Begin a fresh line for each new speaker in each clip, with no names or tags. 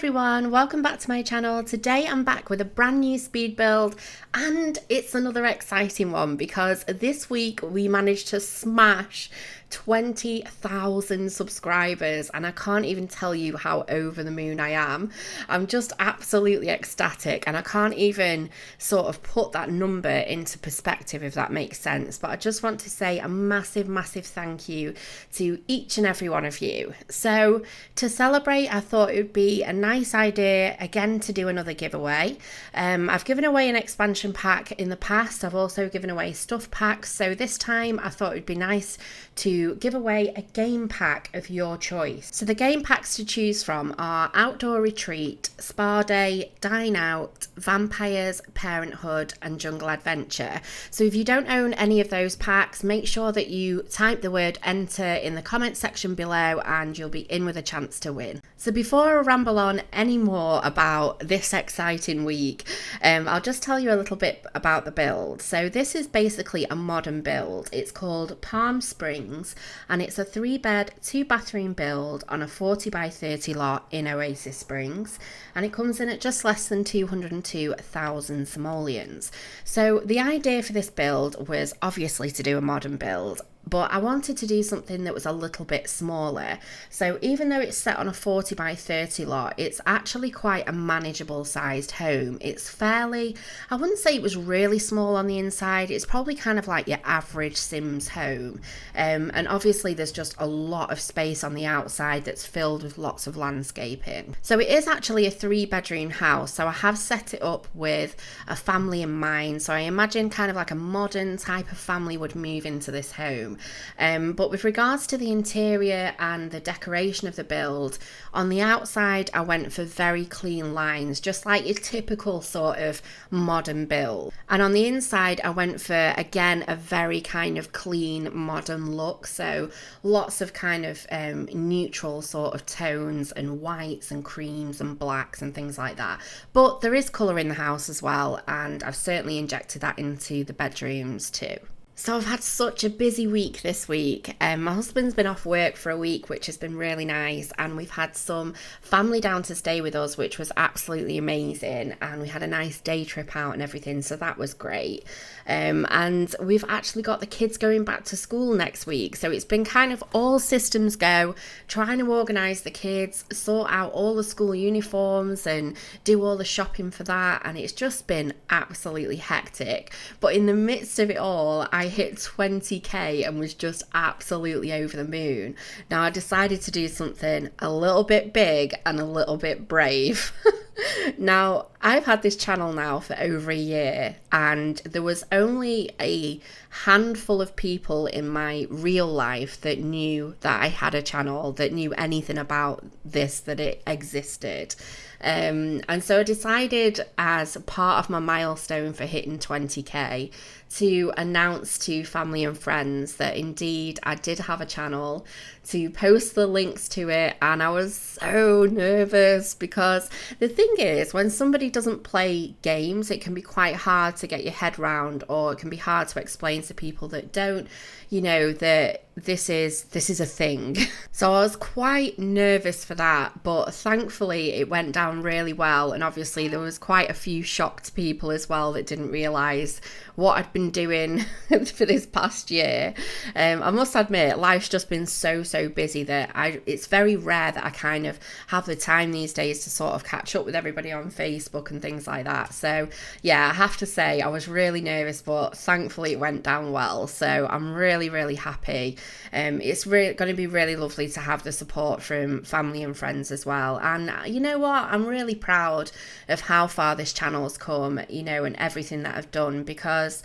everyone, welcome back to my channel. Today I'm back with a brand new speed build and it's another exciting one because this week we managed to smash 20,000 subscribers and I can't even tell you how over the moon I am. I'm just absolutely ecstatic and I can't even sort of put that number into perspective, if that makes sense, but I just want to say a massive thank you to each and every one of you. So to celebrate, I thought it would be a nice idea again to do another giveaway. I've given away an expansion pack in the past. I've also given away stuff packs, so this time I thought it would be nice to give away a game pack of your choice. So the game packs to choose from are Outdoor Retreat, Spa Day, Dine Out, Vampires, Parenthood and Jungle Adventure. So if you don't own any of those packs, make sure that you type the word enter in the comment section below and you'll be in with a chance to win. So before I ramble on any more about this exciting week, I'll just tell you a little bit about the build. So this is basically a modern build. It's called Palm Springs and it's a 3-bed, 2-bathroom build on a 40 by 30 lot in Oasis Springs, and it comes in at just less than 202,000 simoleons. So the idea for this build was obviously to do a modern build, but I wanted to do something that was a little bit smaller. So even though it's set on a 40 by 30 lot, it's actually quite a manageable sized home. It's fairly, I wouldn't say it was really small on the inside. It's probably kind of like your average Sims home. And obviously there's just a lot of space on the outside that's filled with lots of landscaping. So it is actually a 3-bedroom house. So I have set it up with a family in mind. So I imagine kind of like a modern type of family would move into this home. But with regards to the interior and the decoration of the build, on the outside I went for very clean lines, just like your typical sort of modern build. And on the inside I went for, again, a very kind of clean modern look. So lots of kind of neutral sort of tones and whites and creams and blacks and things like that. But there is colour in the house as well, and I've certainly injected that into the bedrooms too. So I've had such a busy week this week. My husband's been off work for a week, which has been really nice, and we've had some family down to stay with us, which was absolutely amazing, and we had a nice day trip out and everything, so that was great. And we've actually got the kids going back to school next week, so it's been kind of all systems go, trying to organise the kids, sort out all the school uniforms and do all the shopping for that, and it's just been absolutely hectic. But in the midst of it all, I hit 20k and was just absolutely over the moon. Now I decided to do something a little bit big and a little bit brave. Now I've had this channel now for over a year and there was only a handful of people in my real life that knew that I had a channel, that knew anything about this, that it existed. And so I decided, as part of my milestone for hitting 20k, to announce to family and friends that indeed I did have a channel, to post the links to it. And I was so nervous because the thing is, when somebody doesn't play games, it can be quite hard to get your head round, or it can be hard to explain to people that don't, you know, that this is a thing. So I was quite nervous for that, but thankfully it went down really well, and obviously there was quite a few shocked people as well that didn't realise what I'd been doing for this past year. I must admit, life's just been so busy that it's very rare that I kind of have the time these days to sort of catch up with everybody on Facebook and things like that. So yeah, I have to say I was really nervous, but thankfully it went down well, so I'm really happy. It's really going to be really lovely to have the support from family and friends as well. And you know what, I'm really proud of how far this channel's come, you know, and everything that I've done, because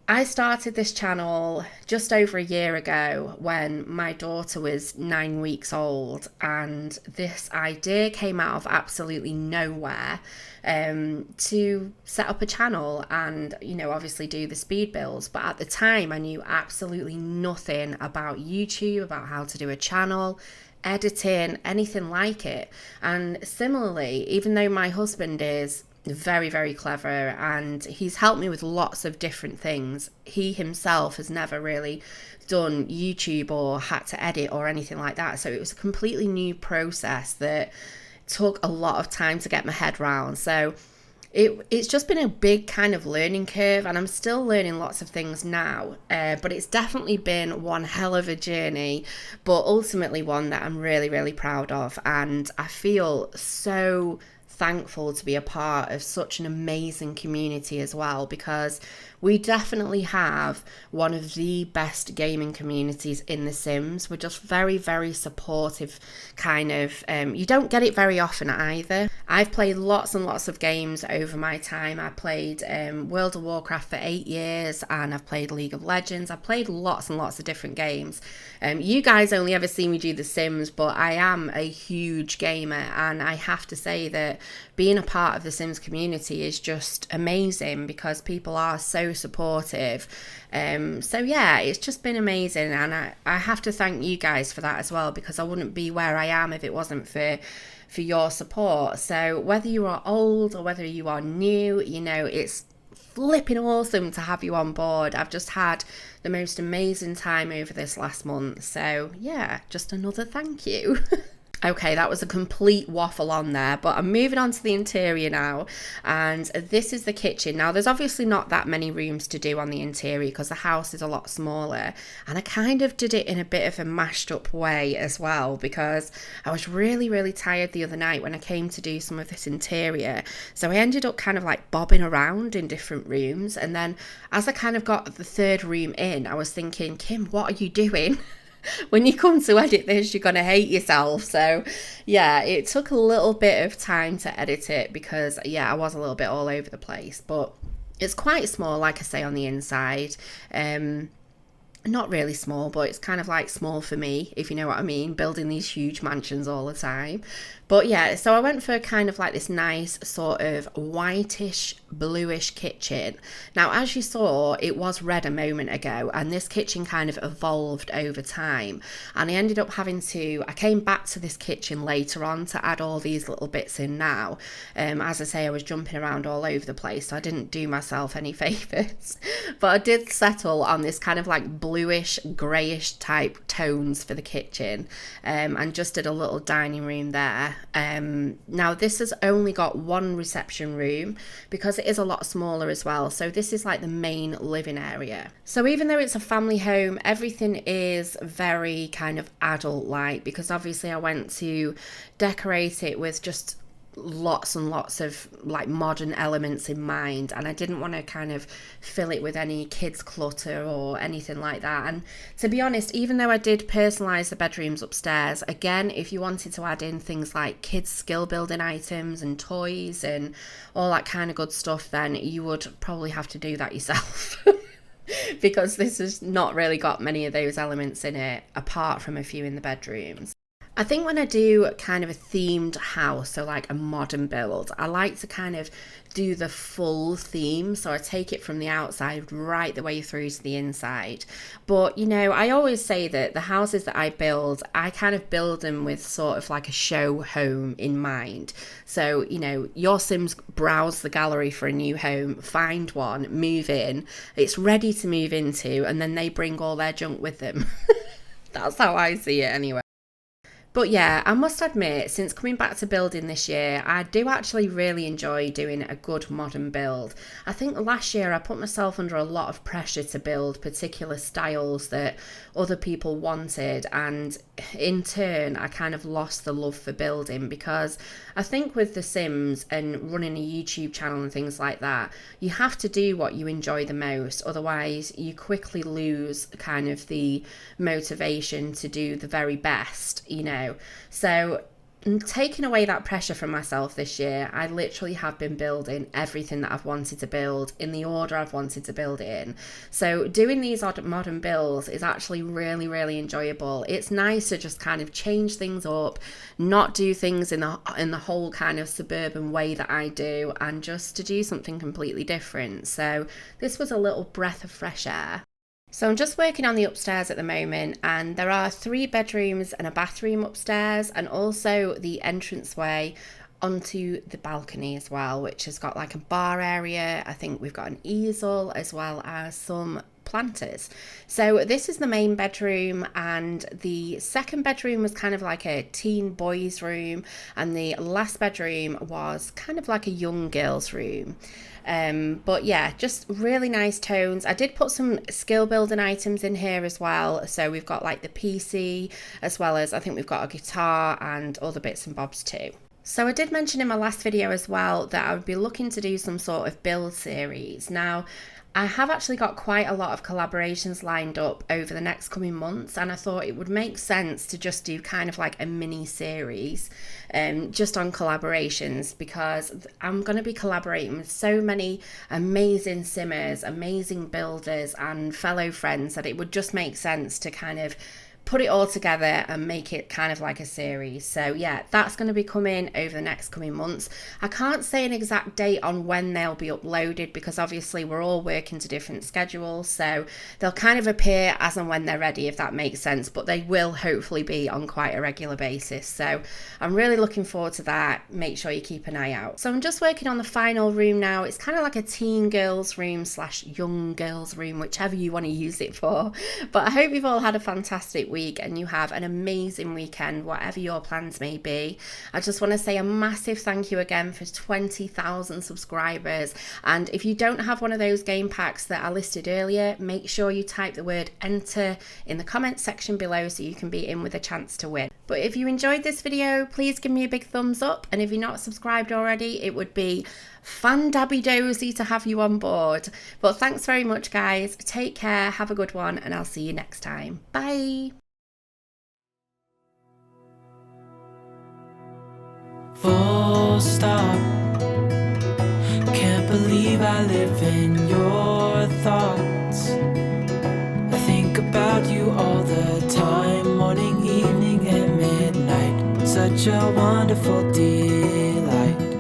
I started this channel just over a year ago when my daughter was 9 weeks old, and this idea came out of absolutely nowhere, to set up a channel and, you know, obviously do the speed builds. But at the time I knew absolutely nothing about YouTube, about how to do a channel, editing, anything like it. And similarly, even though my husband is very clever and he's helped me with lots of different things, he himself has never really done YouTube or had to edit or anything like that. So it was a completely new process that took a lot of time to get my head round. So it's just been a big kind of learning curve, and I'm still learning lots of things now, but it's definitely been one hell of a journey, but ultimately one that I'm really, really proud of. And I feel so thankful to be a part of such an amazing community as well, because we definitely have one of the best gaming communities in The Sims. We're just very, very supportive, kind of. You don't get it very often either. I've played lots and lots of games over my time. I played World of Warcraft for 8 years, and I've played League of Legends. I've played lots and lots of different games. You guys only ever see me do The Sims, but I am a huge gamer, and I have to say that being a part of the Sims community is just amazing because people are so supportive. So yeah, it's just been amazing, and I have to thank you guys for that as well, because I wouldn't be where I am if it wasn't for your support. So whether you are old or whether you are new, you know, it's flipping awesome to have you on board. I've just had the most amazing time over this last month. So yeah, just another thank you. Okay, that was a complete waffle on there, but I'm moving on to the interior now, and this is the kitchen. Now, there's obviously not that many rooms to do on the interior because the house is a lot smaller, and I kind of did it in a bit of a mashed up way as well, because I was really, really tired the other night when I came to do some of this interior, so I ended up kind of like bobbing around in different rooms, and then as I kind of got the third room in, I was thinking, Kim, what are you doing? When you come to edit this, you're going to hate yourself. So yeah, it took a little bit of time to edit it because yeah, I was a little bit all over the place, but it's quite small, like I say, on the inside. Not really small, but it's kind of like small for me, if you know what I mean, building these huge mansions all the time. But yeah, so I went for kind of like this nice sort of whitish, bluish kitchen. Now, as you saw, it was red a moment ago, and this kitchen kind of evolved over time. And I ended up I came back to this kitchen later on to add all these little bits in now. As I say, I was jumping around all over the place, so I didn't do myself any favours. But I did settle on this kind of like bluish, greyish type tones for the kitchen, and just did a little dining room there. Now this has only got one reception room because it is a lot smaller as well, so this is like the main living area. So even though it's a family home, everything is very kind of adult like, because obviously I went to decorate it with just lots and lots of like modern elements in mind, and I didn't want to kind of fill it with any kids clutter or anything like that. And to be honest, even though I did personalize the bedrooms upstairs, again, if you wanted to add in things like kids skill building items and toys and all that kind of good stuff, then you would probably have to do that yourself. Because this has not really got many of those elements in it, apart from a few in the bedrooms. I think when I do kind of a themed house, so like a modern build, I like to kind of do the full theme. So I take it from the outside right the way through to the inside. But, you know, I always say that the houses that I build, I kind of build them with sort of like a show home in mind. So, you know, your Sims browse the gallery for a new home, find one, move in, it's ready to move into, and then they bring all their junk with them. That's how I see it anyway. But yeah, I must admit, since coming back to building this year, I do actually really enjoy doing a good modern build. I think last year I put myself under a lot of pressure to build particular styles that other people wanted, and in turn I kind of lost the love for building, because I think with The Sims and running a YouTube channel and things like that, you have to do what you enjoy the most, otherwise you quickly lose kind of the motivation to do the very best, you know. So taking away that pressure from myself this year, I literally have been building everything that I've wanted to build in the order I've wanted to build it in. So doing these odd modern builds is actually really, really enjoyable. It's nice to just kind of change things up, not do things in the whole kind of suburban way that I do, and just to do something completely different. So this was a little breath of fresh air. So I'm just working on the upstairs at the moment, and there are 3 bedrooms and a bathroom upstairs, and also the entranceway onto the balcony as well, which has got like a bar area. I think we've got an easel as well as some planters. So this is the main bedroom, and the second bedroom was kind of like a teen boys room, and the last bedroom was kind of like a young girls room. But yeah, just really nice tones. I did put some skill building items in here as well. So we've got like the PC, as well as I think we've got a guitar and other bits and bobs too. So I did mention in my last video as well that I would be looking to do some sort of build series. Now, I have actually got quite a lot of collaborations lined up over the next coming months, and I thought it would make sense to just do kind of like a mini series just on collaborations, because I'm going to be collaborating with so many amazing simmers, amazing builders and fellow friends that it would just make sense to kind of put it all together and make it kind of like a series. So yeah, that's going to be coming over the next coming months. I can't say an exact date on when they'll be uploaded, because obviously we're all working to different schedules, so they'll kind of appear as and when they're ready, if that makes sense, but they will hopefully be on quite a regular basis. So I'm really looking forward to that. Make sure you keep an eye out. So I'm just working on the final room now. It's kind of like a teen girls room / young girls room, whichever you want to use it for. But I hope you've all had a fantastic week and you have an amazing weekend, whatever your plans may be. I just want to say a massive thank you again for 20,000 subscribers, and if you don't have one of those game packs that I listed earlier, make sure you type the word enter in the comments section below so you can be in with a chance to win. But if you enjoyed this video, please give me a big thumbs up, and if you're not subscribed already, it would be fan-dabby-dozy to have you on board. But thanks very much, guys. Take care, have a good one, and I'll see you next time. Bye.
Full stop. Can't believe I live in your thoughts. I think about you all the time, morning, evening, and midnight. Such a wonderful delight.